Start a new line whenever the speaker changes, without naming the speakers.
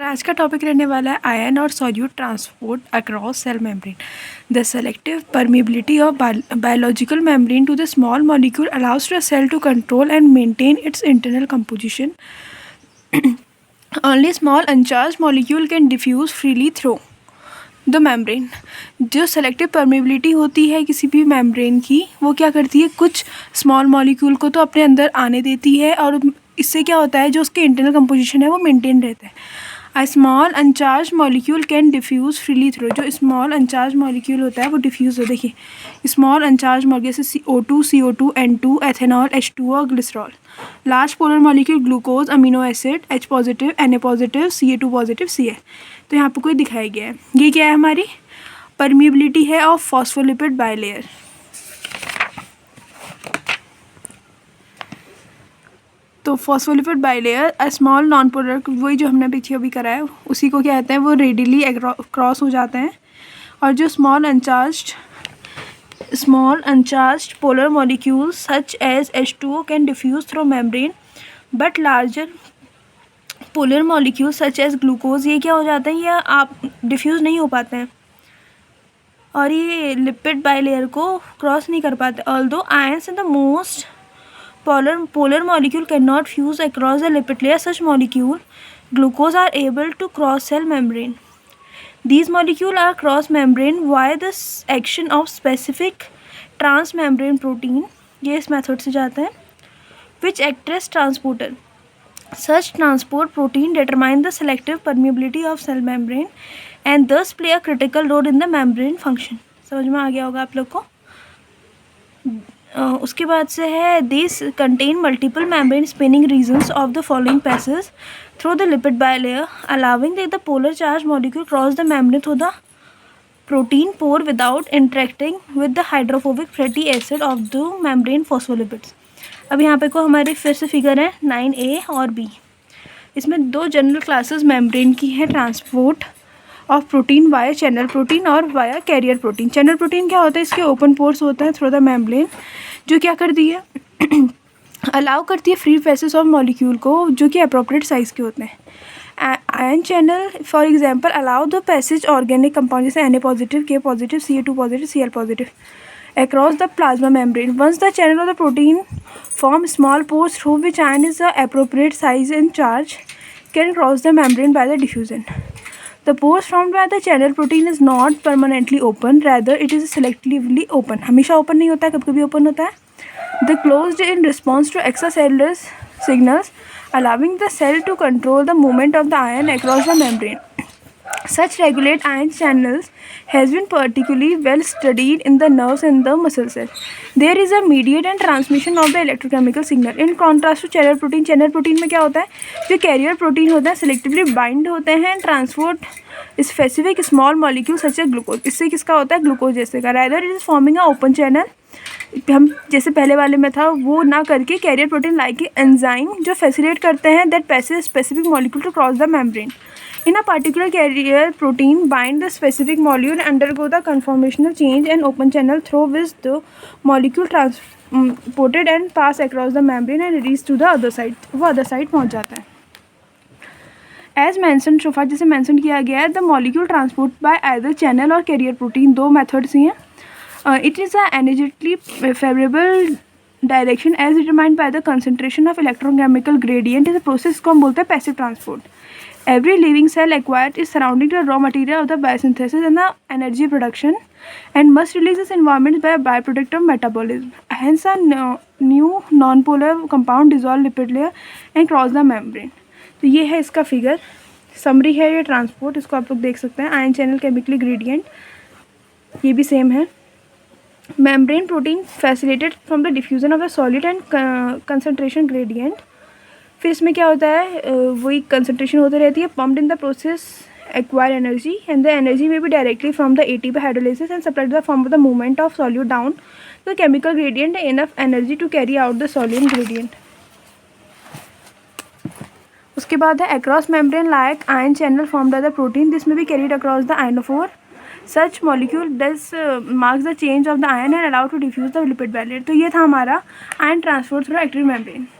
आज का टॉपिक रहने वाला है आयन और solute transport across cell membrane. The selective permeability of biological membrane to the small molecule allows to a cell to control and maintain its internal composition. Only small uncharge molecule can diffuse freely through the membrane. जो selective permeability होती है किसी भी membrane की, वो क्या करती है, कुछ स्मॉल मॉलिक्यूल को तो अपने अंदर आने देती है और इससे क्या होता है, जो उसके इंटरनल कंपोजिशन है वो मेंटेन रहता है। A small uncharge molecule can diffuse freely through. जो स्मॉल अनचार्ज मॉलिक्यूल होता है वो डिफ्यूज़ हो, देखिए स्मॉल अनचार्ज मॉलिक्यूल जैसे CO2, CO2, N2, ethanol, H2 और glycerol. Large polar molecule glucose, amino acid, H positive, Na positive, Ca2 positive, Ca। तो यहाँ पर कोई दिखाया गया है। ये क्या है, हमारी परमिबिलिटी है ऑफ फॉस्फोलिपिड बाइलेयर। तो phospholipid bilayer a small non polar, वही जो हमने पीछे अभी करा है उसी को क्या कहते हैं, वो रेडिली क्रॉस हो जाते हैं। और जो small uncharged polar molecules such as H2O can diffuse through membrane, but larger polar molecules such as glucose, ये क्या हो जाते हैं, ये आप डिफ्यूज़ नहीं हो पाते हैं और ये लिपिड बाइलेयर को क्रॉस नहीं कर पाते। Although ions in the most polar molecule cannot fuse across the lipid layer, such molecule glucose are able to cross cell membrane. These molecules are cross membrane via the action of specific transmembrane protein, ये इस method से जाता है, which act as transporter. Such transport protein determine the selective permeability of cell membrane and thus play a critical role in the membrane function. समझ में आ गया होगा आप लोग को। उसके बाद से है this contain multiple membrane spinning regions of the following passage through the lipid bilayer, allowing the polar charge molecule cross the membrane through the protein pore without interacting with the hydrophobic fatty acid of the membrane phospholipids. अब यहाँ पे को हमारे फिर से figure है 9A और B। इसमें दो जनरल क्लासेस मेम्ब्रेन की है, transport of protein via channel protein और via carrier protein. Channel protein क्या होता है, इसके ओपन पोर्स होता है थ्रू द मेम्ब्रेन, जो क्या करती है अलाउ करती है फ्री पैसेज ऑफ मॉलिक्यूल को जो कि अप्रोप्रिएट साइज़ के होते हैं। Ion channel for example allow the passage organic compound जैसे Na positive, K positive, Ca2 positive, Cl positive across the plasma membrane. Once the channel of the protein form small pores through which ion is the appropriate size and charge can cross the membrane by the diffusion. The pores formed by the channel protein is not permanently open, rather it is selectively open. हमेशा open नहीं होता है, कभी कभी open होता है। The closed in response to extracellular signals, allowing the cell to control the movement of the ion across the membrane. Such regulate ion channels has been particularly well studied in the nerves and the muscle cell. There is a mediate and transmission of the electrochemical signal. In contrast to channel protein में क्या होता है, जो carrier protein होता है selectively bind होते हैं transport specific small molecule such as glucose. इससे किसका होता है, ग्लूकोज जैसे का। Rather it is forming a open channel, हम जैसे पहले वाले में था वो ना करके कैरियर प्रोटीन लाइक एंजाइम जो फैसिलिटेट करते हैं that passage specific molecule to cross the membrane. In a particular carrier protein bind the specific molecule, undergo the conformational change and open channel through which the molecule transported and pass across the membrane and reach to the other side, वो other side पहुँच जाता है। As mentioned so far, जैसे mention किया गया है, the molecule transport by either channel और carrier protein दो methods ही हैं। It is a energetically favorable direction as determined by the concentration of electrochemical gradient in the process को हम बोलते हैं passive transport. Every living cell acquired is surrounding the raw material of the biosynthesis and the energy production and must release its environment by a byproduct of metabolism. Hence a new non-polar compound dissolve lipid layer and cross the membrane. तो ये है इसका figure, summary है ये transport, इसको आप लोग देख सकते हैं। आयन चैनल केमिकली ग्रेडियंट ये भी सेम है। Membrane protein facilitated from the diffusion of the solid and concentration gradient. फिर इसमें क्या होता है, वही कंसनट्रेशन होती रहती है, pumped in the process acquire energy and the energy में भी directly from the ATP hydrolysis and supplied the form of the movement of solute down the chemical gradient enough energy to carry out the solute gradient. उसके बाद है across membrane like ion channel form by the protein, this में भी carried across the ionophore. Such molecule does marks the change of the ion and allow to diffuse the lipid barrier. तो ये था हमारा ion transport through active membrane.